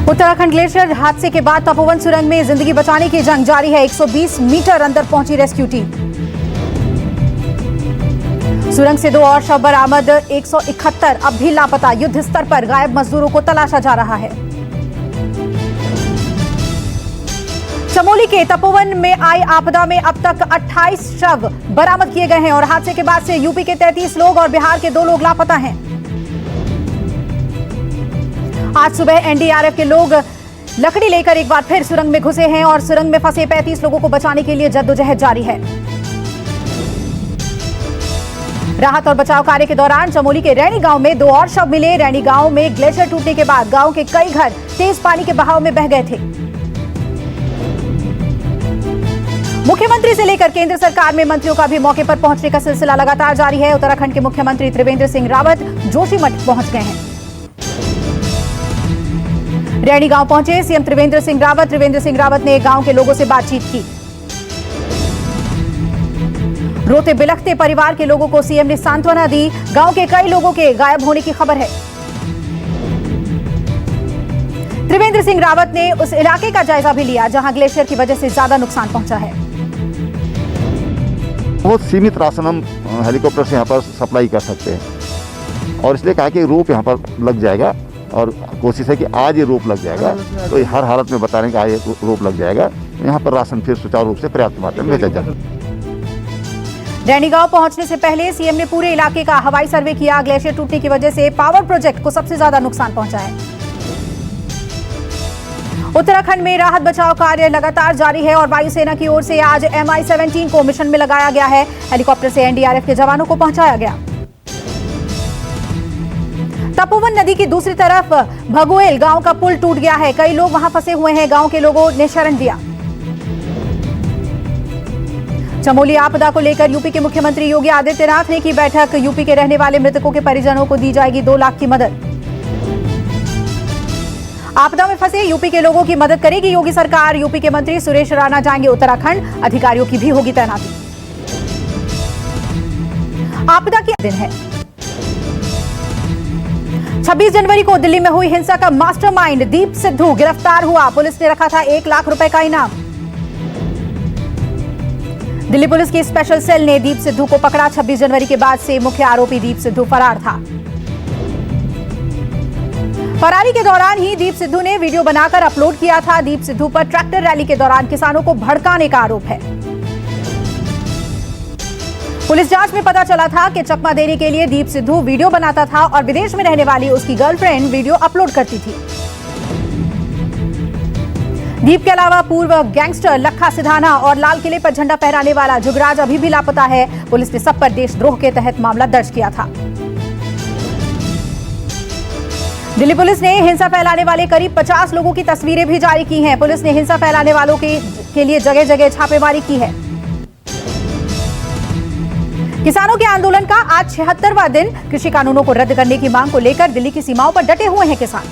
Uttarakhand glacier हादसे के बाद तपोवन सुरंग में जिंदगी बचाने की जंग जारी है। 120 मीटर अंदर पहुंची रेस्क्यू टीम। सुरंग से 2 और शव बरामद। 171 अब भी लापता। युद्ध स्तर पर गायब मजदूरों को तलाशा जा रहा है। चमोली के तपोवन में आई आपदा में अब तक 28 शव बरामद किए गए हैं और हादसे के बाद से यूपी के 33 लोग और बिहार के 2 लोग लापता हैं। आज सुबह एनडीआरएफ के लोग लकड़ी लेकर एक बार फिर सुरंग में घुसे हैं और सुरंग में फंसे 35 लोगों को बचाने के लिए जद्दोजहद जारी है। राहत और बचाव कार्य के दौरान चमोली के रैणी गांव में 2 और शव मिले। रैणी गांव में ग्लेशियर टूटने के बाद गांव के कई घर तेज पानी के बहाव में बह गए थे। मुख्यमंत्री से लेकर केंद्र सरकार में मंत्रियों का भी मौके पर पहुंचने का सिलसिला लगातार जारी है। उत्तराखंड के मुख्यमंत्री त्रिवेंद्र सिंह रावत जोशीमठ पहुंच गए हैं। रैणी गांव पहुंचे सीएम त्रिवेंद्र सिंह रावत ने गांव के लोगों से बातचीत की। रोते बिलखते परिवार के लोगों को सीएम ने सांत्वना दी। गांव के कई लोगों के गायब होने की खबर है। त्रिवेंद्र सिंह रावत ने उस इलाके का जायजा भी लिया जहां ग्लेशियर की वजह से ज्यादा नुकसान पहुंचा है। बहुत सीमित राशन हम हेलीकॉप्टर से यहाँ पर सप्लाई कर सकते हैं और इसलिए कहा कि रोप यहाँ पर लग जाएगा और कोशिश है कि आज ये रोप लग जाएगा तो हर हालत में बताने का आज ये रोप लग जाएगा। यहाँ पर राशन फिर सुचारू रूप से पर्याप्त मात्रा में भेजा जाएगा। रैणी गांव पहुंचने से पहले सीएम ने पूरे इलाके का हवाई सर्वे किया। ग्लेशियर टूटने की वजह से पावर प्रोजेक्ट को सबसे ज्यादा नुकसान पहुंचा है। उत्तराखंड में राहत बचाव कार्य लगातार जारी है और वायुसेना की ओर से आज MI-17 को मिशन में लगाया गया है। हेलीकॉप्टर से एनडीआरएफ के जवानों को पहुंचाया गया। तपोवन नदी की दूसरी तरफ भगोएल गांव का पुल टूट गया है। कई लोग वहां फंसे हुए हैं। गांव के लोगों ने शरण दिया। चमोली आपदा को लेकर यूपी के मुख्यमंत्री योगी आदित्यनाथ ने की बैठक। यूपी के रहने वाले मृतकों के परिजनों को दी जाएगी 2 लाख की मदद। आपदा में फंसे यूपी के लोगों की मदद करेगी योगी सरकार। यूपी के मंत्री सुरेश राणा जाएंगे उत्तराखंड। अधिकारियों की भी होगी तैनाती। आपदा के दिन है 26 जनवरी को दिल्ली में हुई हिंसा का मास्टरमाइंड दीप सिद्धू गिरफ्तार हुआ। पुलिस ने रखा था 1 लाख रुपए का इनाम। दिल्ली पुलिस की स्पेशल सेल ने दीप सिद्धू को पकड़ा। 26 जनवरी के बाद से मुख्य आरोपी दीप सिद्धू फरार था। फरारी के दौरान ही दीप सिद्धू ने वीडियो बनाकर अपलोड किया था। दीप सिद्धू पर ट्रैक्टर रैली के दौरान किसानों को भड़काने का आरोप है। पुलिस जांच में पता चला था कि चकमा देने के लिए दीप सिद्धू वीडियो बनाता था और विदेश में रहने वाली उसकी गर्लफ्रेंड वीडियो अपलोड करती थी। दीप के अलावा पूर्व गैंगस्टर लखा सिधाना और लाल किले पर झंडा फहराने वाला जुगराज अभी भी लापता है। पुलिस ने सब पर देशद्रोह के तहत मामला दर्ज किया था। दिल्ली पुलिस ने हिंसा फैलाने वाले करीब 50 लोगों की तस्वीरें भी जारी की हैं। पुलिस ने हिंसा फैलाने वालों के लिए जगह जगह छापेमारी की है। किसानों के आंदोलन का आज 76वां दिन। कृषि कानूनों को रद्द करने की मांग को लेकर दिल्ली की सीमाओं पर डटे हुए हैं किसान।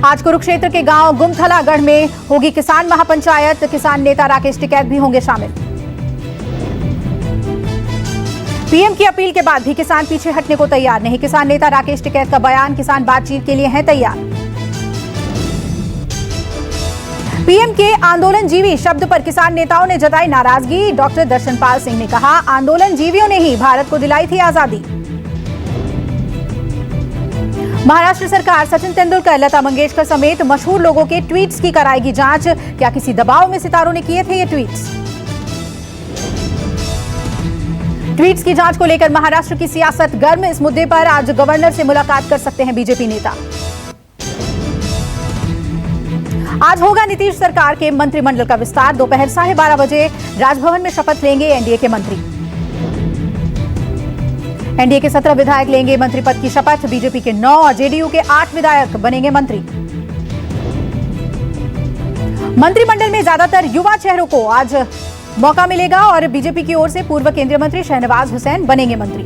आज कुरुक्षेत्र के गांव गुमथलागढ़ में होगी किसान महापंचायत। किसान नेता राकेश टिकैत भी होंगे शामिल। पीएम की अपील के बाद भी किसान पीछे हटने को तैयार नहीं। किसान नेता राकेश टिकैत का बयान, किसान बातचीत के लिए हैं तैयार। पीएम के आंदोलन जीवी शब्द पर किसान नेताओं ने जताई नाराजगी। डॉक्टर दर्शनपाल सिंह ने कहा, आंदोलन जीवियों ने ही भारत को दिलाई थी आजादी। महाराष्ट्र सरकार सचिन तेंदुलकर, लता मंगेशकर समेत मशहूर लोगों के ट्वीट्स की कराएगी जांच। क्या किसी दबाव में सितारों ने किए थे ये ट्वीट्स? ट्वीट्स की जांच को लेकर महाराष्ट्र की सियासत गर्म। इस मुद्दे पर आज गवर्नर से मुलाकात कर सकते हैं बीजेपी नेता। आज होगा नीतीश सरकार के मंत्रिमंडल का विस्तार। दोपहर 12:30 बजे राजभवन में शपथ लेंगे एनडीए के मंत्री। एनडीए के 17 विधायक लेंगे मंत्री पद की शपथ। बीजेपी के 9 और जेडीयू के 8 विधायक बनेंगे मंत्री। मंत्रिमंडल में ज्यादातर युवा चेहरों को आज मौका मिलेगा और बीजेपी की ओर से पूर्व केंद्रीय मंत्री शहनवाज हुसैन बनेंगे मंत्री।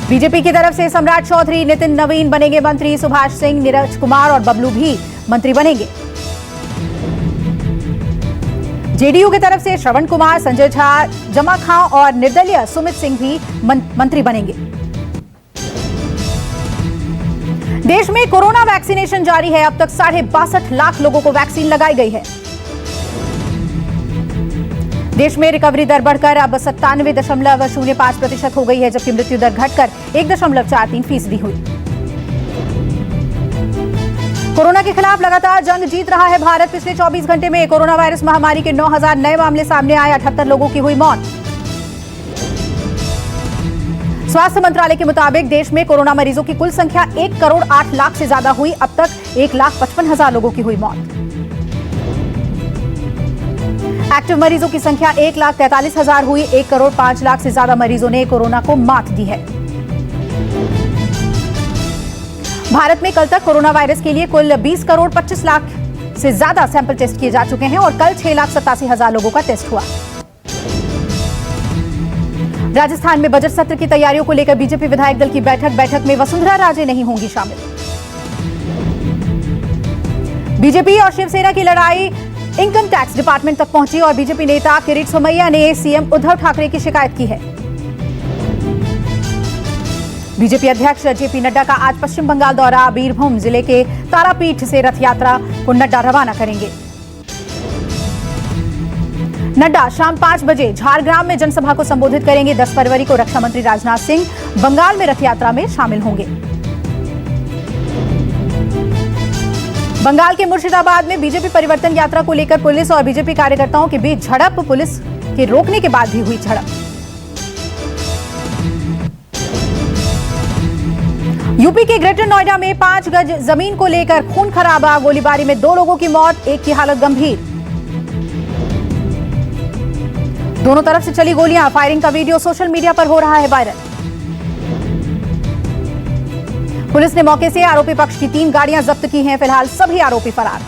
बीजेपी की तरफ से सम्राट चौधरी, नितिन नवीन बनेंगे मंत्री। सुभाष सिंह, नीरज कुमार और बबलू भी मंत्री बनेंगे। जेडीयू की तरफ से श्रवण कुमार, संजय झा, जमा खां और निर्दलीय सुमित सिंह भी मंत्री बनेंगे। देश में कोरोना वैक्सीनेशन जारी है। अब तक 62.5 लाख लोगों को वैक्सीन लगाई गई है। देश में रिकवरी दर बढ़कर अब 97.05% हो गई है, जबकि मृत्यु दर घटकर 1.43% हुई। कोरोना के खिलाफ लगातार जंग जीत रहा है भारत। पिछले 24 घंटे में कोरोना वायरस महामारी के 9,000 नए मामले सामने आए। 78 लोगों की हुई मौत। स्वास्थ्य मंत्रालय के मुताबिक देश में कोरोना मरीजों की कुल संख्या 1 करोड़ 8 लाख से ज्यादा हुई। अब तक 1,55,000 लोगों की हुई मौत। एक्टिव मरीजों की संख्या 1,43,000 हुई। 1 करोड़ 5 लाख से ज्यादा मरीजों ने कोरोना को मात दी है। भारत में कल तक कोरोना वायरस के लिए कुल 20 करोड़ 25 लाख से ज्यादा सैंपल टेस्ट किए जा चुके हैं और कल 6,87,000 लोगों का टेस्ट हुआ। राजस्थान में बजट सत्र की तैयारियों को लेकर बीजेपी विधायक दल की बैठक में वसुंधरा राजे नहीं होंगी शामिल। बीजेपी और शिवसेना की लड़ाई इनकम टैक्स डिपार्टमेंट तक पहुंची और बीजेपी नेता किरीट सोमैया ने सीएम उद्धव ठाकरे की शिकायत की है। बीजेपी अध्यक्ष जेपी नड्डा का आज पश्चिम बंगाल दौरा। बीरभूम जिले के तारापीठ से रथ यात्रा को नड्डा रवाना करेंगे। नड्डा शाम 5 बजे झारग्राम में जनसभा को संबोधित करेंगे। 10 फरवरी को रक्षा मंत्री राजनाथ सिंह बंगाल में रथ यात्रा में शामिल होंगे। बंगाल के मुर्शिदाबाद में बीजेपी परिवर्तन यात्रा को लेकर पुलिस और बीजेपी कार्यकर्ताओं के बीच झड़प। पुलिस के रोकने के बाद भी हुई झड़प। यूपी के ग्रेटर नोएडा में 5 गज जमीन को लेकर खून खराबा। गोलीबारी में 2 लोगों की मौत, एक की हालत गंभीर। दोनों तरफ से चली गोलियां। फायरिंग का वीडियो सोशल मीडिया पर हो रहा है वायरल। पुलिस ने मौके से आरोपी पक्ष की 3 गाड़ियां जब्त की हैं। फिलहाल सभी आरोपी फरार।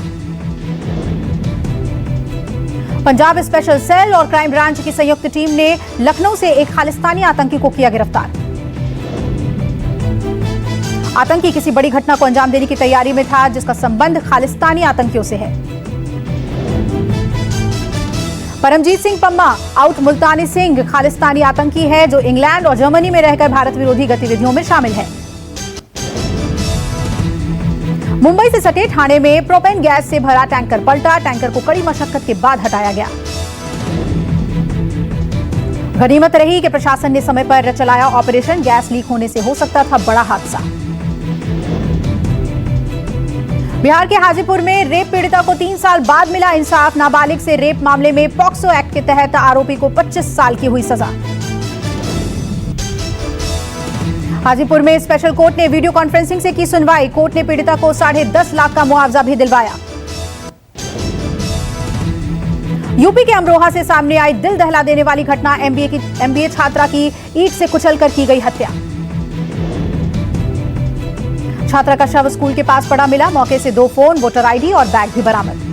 पंजाब स्पेशल सेल और क्राइम ब्रांच की संयुक्त टीम ने लखनऊ से एक खालिस्तानी आतंकी को किया गिरफ्तार। आतंकी किसी बड़ी घटना को अंजाम देने की तैयारी में था, जिसका संबंध खालिस्तानी आतंकियों से है। परमजीत सिंह पम्मा आउट मुल्तानी सिंह खालिस्तानी आतंकी है, जो इंग्लैंड और जर्मनी में रहकर भारत विरोधी गतिविधियों में शामिल है। मुंबई से सटे ठाणे में प्रोपेन गैस से भरा टैंकर पलटा। टैंकर को कड़ी मशक्कत के बाद हटाया गया। गनीमत रही कि प्रशासन ने समय पर चलाया ऑपरेशन। गैस लीक होने से हो सकता था बड़ा हादसा। बिहार के हाजीपुर में रेप पीड़िता को 3 साल बाद मिला इंसाफ। नाबालिग से रेप मामले में पॉक्सो एक्ट के तहत आरोपी को 25 साल की हुई सजा। हाजीपुर में स्पेशल कोर्ट ने वीडियो कॉन्फ्रेंसिंग से की सुनवाई। कोर्ट ने पीड़िता को 10.5 लाख का मुआवजा भी दिलवाया। यूपी के अमरोहा से सामने आई दिल दहला देने वाली घटना। एमबीए छात्रा की ईंट से कुचलकर की गई हत्या। छात्रा का शव स्कूल के पास पड़ा मिला। मौके से 2 फोन, वोटर आईडी और बैग भी बरामद।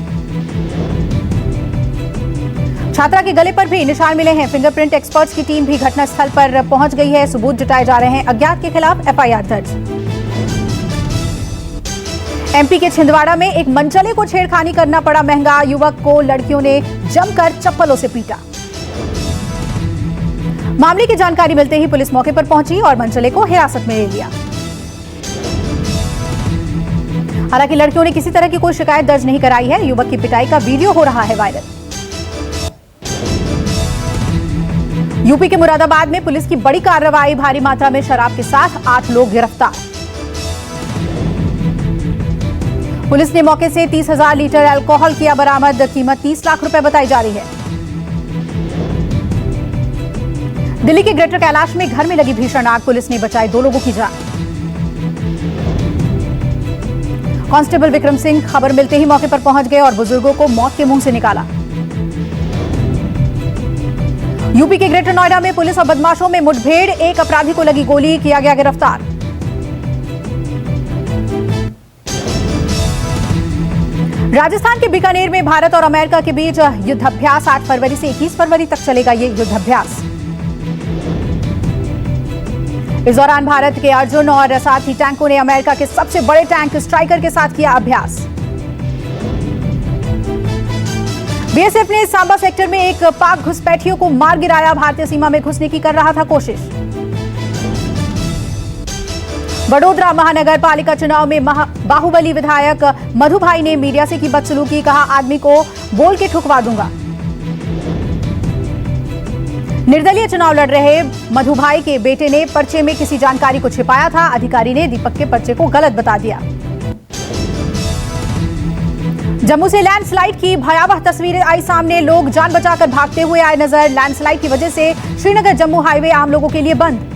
छात्रा के गले पर भी निशान मिले हैं। फिंगरप्रिंट एक्सपर्ट्स की टीम भी घटनास्थल पर पहुंच गई है। सबूत जुटाए जा रहे हैं। अज्ञात के खिलाफ एफआईआर दर्ज। एमपी के छिंदवाड़ा में एक मनचले को छेड़खानी करना पड़ा महंगा। युवक को लड़कियों ने जमकर चप्पलों से पीटा। मामले की जानकारी मिलते ही पुलिस मौके पर पहुंची और मनचले को हिरासत में ले लिया। हालांकि लड़कियों ने किसी तरह की कोई शिकायत दर्ज नहीं कराई है। युवक की पिटाई का वीडियो हो रहा है वायरल। यूपी के मुरादाबाद में पुलिस की बड़ी कार्रवाई। भारी मात्रा में शराब के साथ 8 लोग गिरफ्तार। पुलिस ने मौके से 30,000 लीटर अल्कोहल किया बरामद। कीमत 30 लाख रुपए बताई जा रही है। दिल्ली के ग्रेटर कैलाश में घर में लगी भीषण आग। पुलिस ने बचाए 2 लोगों की जान। कांस्टेबल विक्रम सिंह खबर मिलते ही मौके पर पहुंच गए और बुजुर्गों को मौत के मुंह से निकाला। यूपी के ग्रेटर नोएडा में पुलिस और बदमाशों में मुठभेड़। एक अपराधी को लगी गोली, किया गया गिरफ्तार। राजस्थान के बीकानेर में भारत और अमेरिका के बीच युद्धाभ्यास 8 फरवरी से 21 फरवरी तक चलेगा ये युद्धाभ्यास। इस दौरान भारत के अर्जुन और साथ ही टैंकों ने अमेरिका के सबसे बड़े टैंक स्ट्राइकर के साथ किया अभ्यास। बीएसएफ ने सांबा सेक्टर में एक पाक घुसपैठियों को मार गिराया। भारतीय सीमा में घुसने की कर रहा था कोशिश। वडोदरा महानगर पालिका चुनाव में बाहुबली विधायक मधुभाई ने मीडिया से की बदसलूकी, कहा आदमी को बोल के ठुकवा दूंगा। निर्दलीय चुनाव लड़ रहे मधुभाई के बेटे ने पर्चे में किसी जानकारी को छिपाया था। अधिकारी ने दीपक के पर्चे को गलत बता दिया। जम्मू से लैंडस्लाइड की भयावह तस्वीरें आई सामने, लोग जान बचाकर भागते हुए आए नजर। लैंडस्लाइड की वजह से श्रीनगर जम्मू हाईवे आम लोगों के लिए बंद।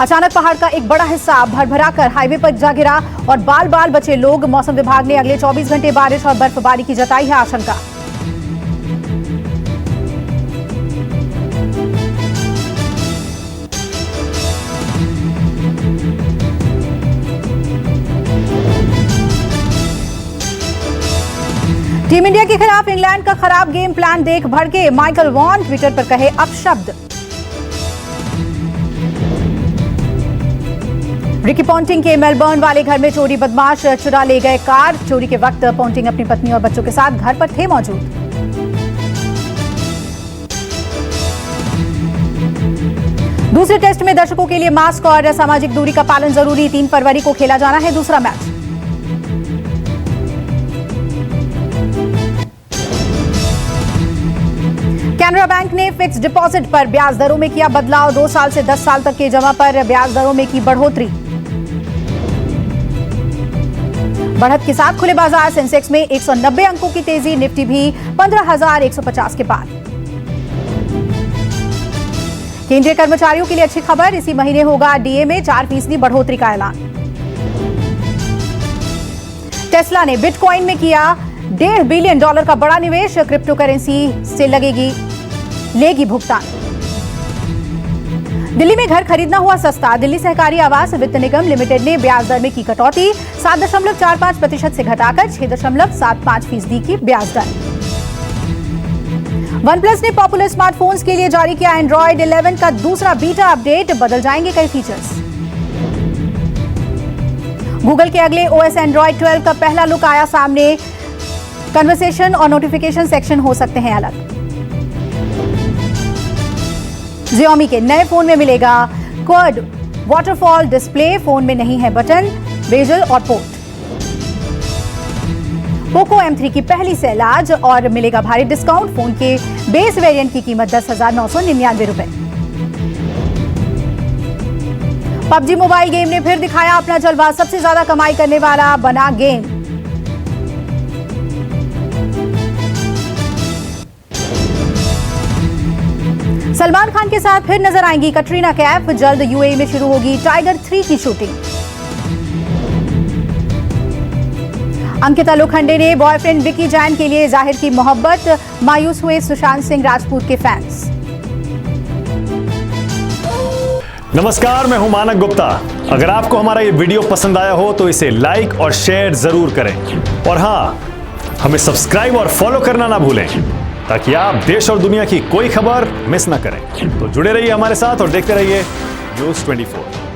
अचानक पहाड़ का एक बड़ा हिस्सा भरभराकर हाईवे पर जा गिरा और बाल बाल बचे लोग। मौसम विभाग ने अगले 24 घंटे बारिश और बर्फबारी की जताई है आशंका। टीम इंडिया के खिलाफ इंग्लैंड का खराब गेम प्लान देख भड़के माइकल वॉन, ट्विटर पर कहे अपशब्द। रिकी पॉन्टिंग के मेलबर्न वाले घर में चोरी, बदमाश चुरा ले गए कार। चोरी के वक्त पॉन्टिंग अपनी पत्नी और बच्चों के साथ घर पर थे मौजूद। दूसरे टेस्ट में दर्शकों के लिए मास्क और सामाजिक दूरी का पालन जरूरी। 3 फरवरी को खेला जाना है दूसरा मैच। कैनरा बैंक ने फिक्स डिपॉजिट पर ब्याज दरों में किया बदलाव। 2 साल से 10 साल तक के जमा पर ब्याज दरों में की बढ़ोतरी। बढ़त के साथ खुले बाजार, सेंसेक्स में 190 अंकों की तेजी, निफ्टी भी 15,150 के पार। केंद्रीय कर्मचारियों के लिए अच्छी खबर, इसी महीने होगा डीए में 4% बढ़ोतरी का ऐलान। टेस्ला ने बिटकॉइन में किया $1.5 बिलियन का बड़ा निवेश। क्रिप्टो करेंसी से लेगी भुगतान। दिल्ली में घर खरीदना हुआ सस्ता। दिल्ली सहकारी आवास वित्त निगम लिमिटेड ने ब्याज दर में की कटौती, 7.45% से घटाकर 6.75% की ब्याज दर। OnePlus ने पॉपुलर स्मार्टफोन्स के लिए जारी किया एंड्रॉइड 11 का दूसरा बीटा अपडेट, बदल जाएंगे कई फीचर्स। गूगल के अगले OS एंड्रॉइड 12 का पहला लुक आया सामने। कन्वर्सेशन और नोटिफिकेशन सेक्शन हो सकते हैं अलग। Xiaomi के नए फोन में मिलेगा क्वाड वाटरफॉल डिस्प्ले, फोन में नहीं है बटन, बेजल और पोर्ट। पोको M3 की पहली सेल आज और मिलेगा भारी डिस्काउंट। फोन के बेस वेरिएंट की कीमत 10,999 रुपए। PUBG मोबाइल गेम ने फिर दिखाया अपना जलवा, सबसे ज्यादा कमाई करने वाला बना गेम। सलमान खान के साथ फिर नजर आएंगी कटरीना कैफ, जल्द यूएई में शुरू होगी टाइगर 3 की शूटिंग। अंकिता लोखंडे ने बॉयफ्रेंड विकी जैन के लिए जाहिर की मोहब्बत, मायूस हुए सुशांत सिंह राजपूत के फैंस। नमस्कार, मैं हूं मानक गुप्ता। अगर आपको हमारा ये वीडियो पसंद आया हो तो इसे लाइक और शेयर जरूर करें और हाँ, हमें सब्सक्राइब और फॉलो करना ना भूलें ताकि आप देश और दुनिया की कोई खबर मिस ना करें। तो जुड़े रहिए हमारे साथ और देखते रहिए News 24।